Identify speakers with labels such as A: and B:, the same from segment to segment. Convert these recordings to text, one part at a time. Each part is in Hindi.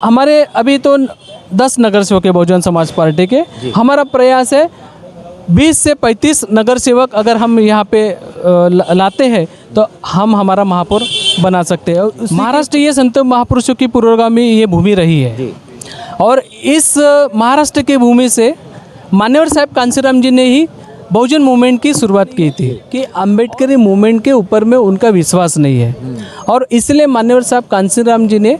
A: हमारे अभी तो 10 नगर सेवक है बहुजन समाज पार्टी के। हमारा प्रयास है 20 से 35 नगर सेवक अगर हम यहाँ पे लाते हैं तो हम हमारा महापौर बना सकते हैं। महाराष्ट्र ये संत महापुरुषों की पूर्वगामी ये भूमि रही है और इस महाराष्ट्र की भूमि से मान्यवर साहब कांसीराम जी ने ही बहुजन मूवमेंट की शुरुआत की थी कि अम्बेडकरी मूवमेंट के ऊपर में उनका विश्वास नहीं है और इसलिए मान्यवर साहब कांसीराम जी ने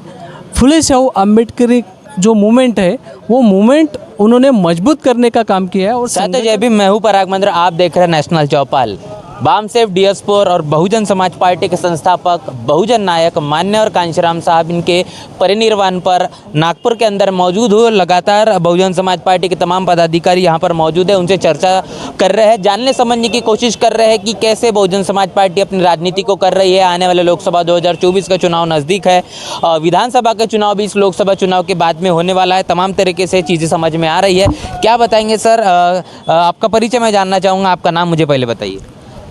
A: फुले शाहू अम्बेडकरी जो मूवमेंट है वो मूवमेंट उन्होंने मजबूत करने का काम किया है। और
B: साथ जय भीम, मैं हूं पराग मंदिर, आप देख रहे हैं नेशनल चौपाल। वाम सेफ डियस्पोर और बहुजन समाज पार्टी के संस्थापक बहुजन नायक मान्यवर कांशीराम साहब इनके परिनिर्वाण पर नागपुर के अंदर मौजूद हो। लगातार बहुजन समाज पार्टी के तमाम पदाधिकारी यहां पर मौजूद है, उनसे चर्चा कर रहे हैं, जानने समझने की कोशिश कर रहे हैं कि कैसे बहुजन समाज पार्टी अपनी राजनीति को कर रही है। आने वाले लोकसभा 2024 का चुनाव नज़दीक है, विधानसभा का चुनाव भी इस लोकसभा चुनाव के बाद में होने वाला है। तमाम तरीके से चीज़ें समझ में आ रही है। क्या बताएंगे सर? आपका परिचय मैं जानना चाहूँगा, आपका नाम मुझे पहले बताइए।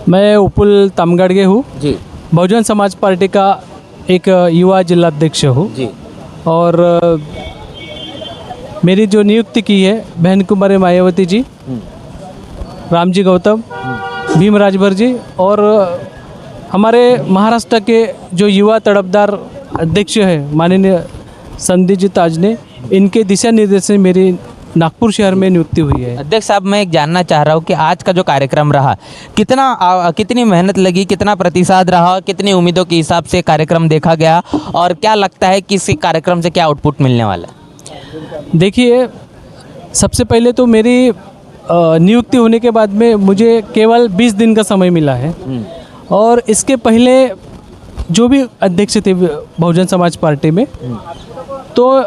A: मैं उपुल तामगाड़गे हूँ
B: जी।
A: बहुजन समाज पार्टी का एक युवा जिलाध्यक्ष हूँ
B: जी।
A: और मेरी जो नियुक्ति की है बहन कुमारी मायावती जी, रामजी गौतम, भीम राजभर जी और हमारे महाराष्ट्र के जो युवा तड़पदार अध्यक्ष है माननीय संदीप ताज ने, इनके दिशा निर्देश से मेरी नागपुर शहर में नियुक्ति हुई है।
B: अध्यक्ष साहब, मैं एक जानना चाह रहा हूँ कि आज का जो कार्यक्रम रहा, कितनी मेहनत लगी, कितना प्रतिसाद रहा, कितनी उम्मीदों के हिसाब से कार्यक्रम देखा गया और क्या लगता है कि इस कार्यक्रम से क्या आउटपुट मिलने वाला है?
A: देखिए, सबसे पहले तो मेरी नियुक्ति होने के बाद में मुझे केवल 20 दिन का समय मिला है और इसके पहले जो भी अध्यक्ष थे बहुजन समाज पार्टी में, तो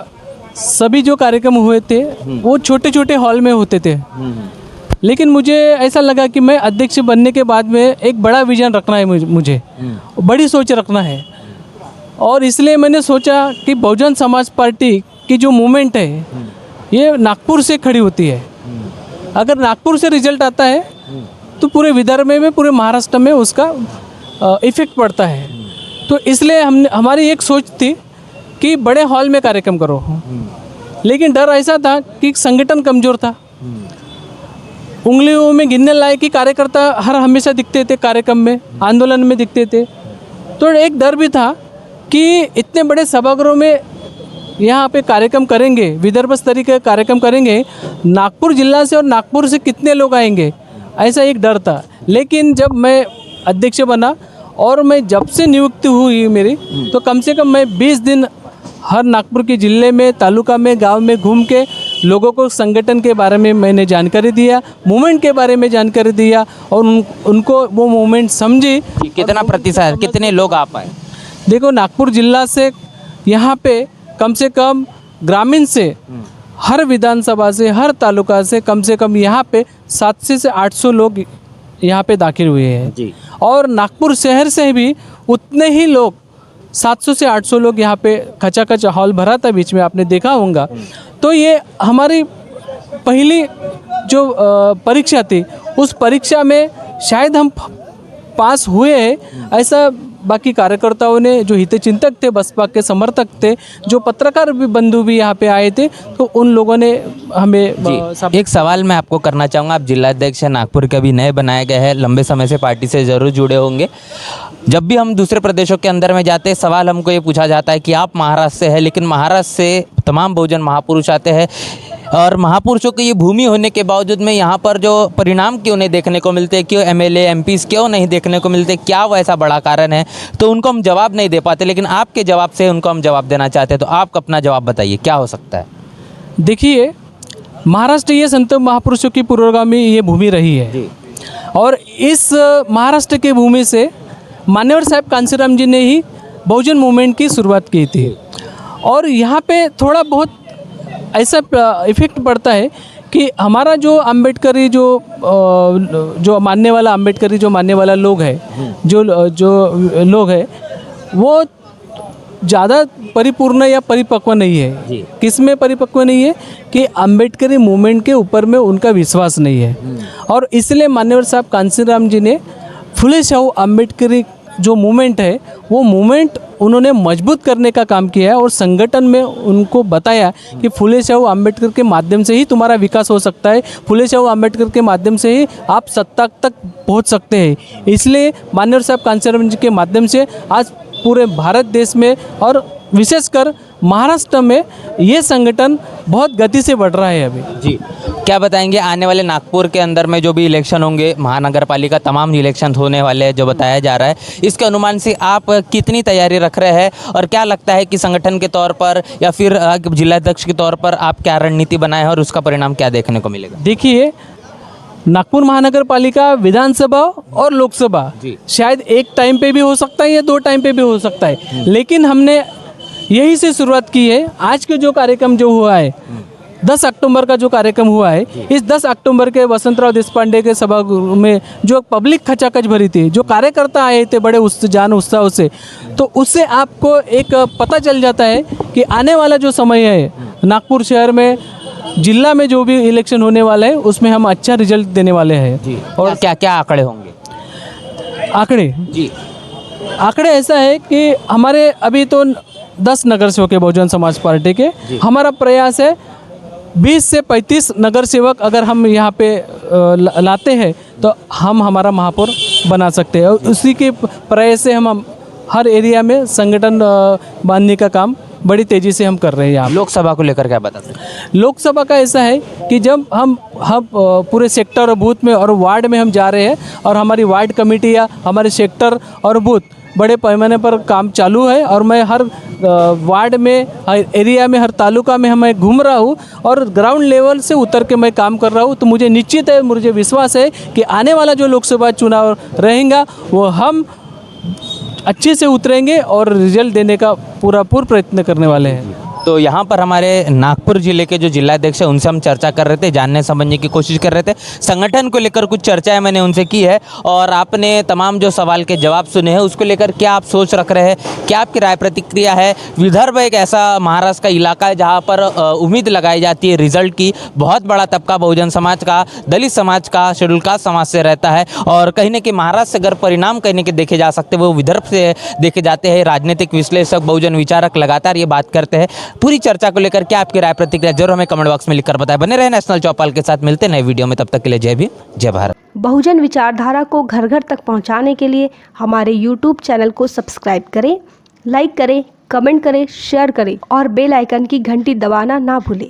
A: सभी जो कार्यक्रम हुए थे वो छोटे छोटे हॉल में होते थे। लेकिन मुझे ऐसा लगा कि मैं अध्यक्ष बनने के बाद में एक बड़ा विजन रखना है, मुझे बड़ी सोच रखना है और इसलिए मैंने सोचा कि बहुजन समाज पार्टी की जो मूवमेंट है ये नागपुर से खड़ी होती है। अगर नागपुर से रिजल्ट आता है तो पूरे विदर्भ में, पूरे महाराष्ट्र में उसका इफेक्ट पड़ता है। तो इसलिए हमारी एक सोच थी कि बड़े हॉल में कार्यक्रम करो, लेकिन डर ऐसा था कि संगठन कमज़ोर था। उंगलियों में गिनने लायक कि कार्यकर्ता हर हमेशा दिखते थे, कार्यक्रम में, आंदोलन में दिखते थे। तो एक डर भी था कि इतने बड़े सभागृह में यहाँ पे कार्यक्रम करेंगे, विदर्भ स्तरीय का कार्यक्रम करेंगे, नागपुर जिला से और नागपुर से कितने लोग आएंगे, ऐसा एक डर था। लेकिन जब मैं अध्यक्ष बना और मैं जब से नियुक्ति हुई मेरी, तो कम से कम मैं 20 दिन हर नागपुर के ज़िले में, तालुका में, गांव में घूम के लोगों को संगठन के बारे में मैंने जानकारी दिया, मूवमेंट के बारे में जानकारी दिया और उनको वो मूवमेंट समझी।
B: कितना प्रतिशत, कितने लोग आ पाए?
A: देखो, नागपुर जिला से यहाँ पे कम से कम ग्रामीण से, हर विधानसभा से, हर तालुका से कम यहाँ पे 700 से 800 लोग यहाँ पे दाखिल हुए हैं
B: जी।
A: और नागपुर शहर से भी उतने ही लोग, 700 से 800 लोग यहाँ पे खचाखच हॉल भरा था, बीच में आपने देखा होगा। तो ये हमारी पहली जो परीक्षा थी, उस परीक्षा में शायद हम पास हुए हैं, ऐसा बाकी कार्यकर्ताओं ने, जो हितचिंतक थे, बसपा के समर्थक थे, जो पत्रकार भी बंधु भी यहाँ पे आए थे, तो उन लोगों ने हमें
B: एक सवाल मैं आपको करना चाहूँगा। आप जिलाध्यक्ष नागपुर के अभी नए बनाए गए हैं, लंबे समय से पार्टी से ज़रूर जुड़े होंगे। जब भी हम दूसरे प्रदेशों के अंदर में जाते हैं, सवाल हमको ये पूछा जाता है कि आप महाराष्ट्र से हैं, लेकिन महाराष्ट्र से तमाम बहुजन महापुरुष आते हैं और महापुरुषों की ये भूमि होने के बावजूद में यहाँ पर जो परिणाम क्यों नहीं देखने को मिलते, क्यों एमएलए एमपीज़ क्यों नहीं देखने को मिलते, क्या वो ऐसा बड़ा कारण है? तो उनको हम जवाब नहीं दे पाते, लेकिन आपके जवाब से उनको हम जवाब देना चाहते हैं। तो आप अपना जवाब बताइए, क्या हो सकता है?
A: देखिए, महाराष्ट्र ये संत महापुरुषों की पूर्वगामी ये भूमि रही है और इस महाराष्ट्र की भूमि से मान्यवर साहब कांसीराम जी ने ही बहुजन मूवमेंट की शुरुआत की थी और यहाँ पे थोड़ा बहुत ऐसा इफ़ेक्ट पड़ता है कि हमारा जो अम्बेडकरी जो मानने वाला अम्बेडकरी जो मानने वाला लोग है, जो लोग है, वो ज़्यादा परिपूर्ण या परिपक्व नहीं है। किस में परिपक्व नहीं है कि अम्बेडकरी मूवमेंट के ऊपर में उनका विश्वास नहीं है और इसलिए मान्यवर साहब कांसीराम जी ने फुले शाहू अम्बेडकरी जो मूवमेंट है वो मूवमेंट उन्होंने मजबूत करने का काम किया है और संगठन में उनको बताया कि फुले शाहू अम्बेडकर के माध्यम से ही तुम्हारा विकास हो सकता है, फुले शाहू अम्बेडकर के माध्यम से ही आप सत्ता तक पहुंच सकते हैं। इसलिए मान्यवर साहब कांशीराम जी के माध्यम से आज पूरे भारत देश में और विशेषकर महाराष्ट्र में ये संगठन बहुत गति से बढ़ रहा है अभी।
B: जी, क्या बताएंगे आने वाले नागपुर के अंदर में जो भी इलेक्शन होंगे, महानगर पालिका तमाम इलेक्शन होने वाले हैं जो बताया जा रहा है, इसके अनुमान से आप कितनी तैयारी रख रहे हैं और क्या लगता है कि संगठन के तौर पर या फिर जिलाध्यक्ष के तौर पर आप क्या रणनीति बनाए हैं और उसका परिणाम क्या देखने को मिलेगा?
A: देखिए, नागपुर महानगर पालिका विधानसभा और लोकसभा
B: जी।
A: शायद एक टाइम पे भी हो सकता है या 2 टाइम पे भी हो सकता है, लेकिन हमने यही से शुरुआत की है। आज के जो कार्यक्रम जो हुआ है 10 अक्टूबर का जो कार्यक्रम हुआ है, इस 10 अक्टूबर के वसंतराव देशपांडे के सभागृह में जो पब्लिक खचाखच भरी थी, जो कार्यकर्ता आए थे बड़े जान उत्साह से, तो उससे आपको एक पता चल जाता है कि आने वाला जो समय है नागपुर शहर में, जिला में जो भी इलेक्शन होने वाला है उसमें हम अच्छा रिजल्ट देने वाले हैं।
B: और क्या क्या आंकड़े होंगे?
A: आंकड़े
B: जी,
A: आंकड़े ऐसा है कि हमारे अभी तो 10 नगर सेवक है बहुजन समाज पार्टी के। हमारा प्रयास है 20 से 35 नगर सेवक अगर हम यहाँ पे लाते हैं तो हम हमारा महापौर बना सकते हैं, और उसी के प्रयास से हम हर एरिया में संगठन बांधने का काम बड़ी तेज़ी से हम कर रहे हैं। यहाँ
B: लोकसभा को लेकर क्या बता सकते हैं?
A: लोकसभा का ऐसा है कि जब हम पूरे सेक्टर और बूथ में और वार्ड में हम जा रहे हैं, और हमारी वार्ड कमेटी या हमारे सेक्टर और बूथ बड़े पैमाने पर काम चालू है, और मैं हर वार्ड में, हर एरिया में, हर तालुका में मैं घूम रहा हूँ और ग्राउंड लेवल से उतर के मैं काम कर रहा हूँ। तो मुझे निश्चित है, मुझे विश्वास है कि आने वाला जो लोकसभा चुनाव रहेगा वो हम अच्छे से उतरेंगे और रिजल्ट देने का पूरा प्रयत्न करने वाले हैं।
B: तो यहाँ पर हमारे नागपुर जिले के जो जिलाध्यक्ष हैं उनसे हम चर्चा कर रहे थे, जानने समझने की कोशिश कर रहे थे। संगठन को लेकर कुछ चर्चाएं मैंने उनसे की है और आपने तमाम जो सवाल के जवाब सुने हैं उसको लेकर क्या आप सोच रख रहे हैं, क्या आपकी राय प्रतिक्रिया है? विदर्भ एक ऐसा महाराष्ट्र का इलाका है जहाँ पर उम्मीद लगाई जाती है रिजल्ट की। बहुत बड़ा तबका बहुजन समाज का, दलित समाज का, शेड्यूल कास्ट समाज से रहता है, और कहीं ना कहीं महाराष्ट्र से अगर परिणाम कहीं के देखे जा सकते हैं वो विदर्भ से देखे जाते हैं। राजनीतिक विश्लेषक, बहुजन विचारक लगातार ये बात करते हैं। पूरी चर्चा को लेकर क्या आपकी राय प्रतिक्रिया जरूर हमें कमेंट बॉक्स में लिखकर बताएं। बने रहे नेशनल चौपाल के साथ, मिलते हैं नए वीडियो में, तब तक के लिए जय भीम, जय भारत।
C: बहुजन विचारधारा को घर घर तक पहुंचाने के लिए हमारे YouTube चैनल को सब्सक्राइब करें, लाइक करें, कमेंट करें, शेयर करें और बेल आइकन की घंटी दबाना ना भूलें।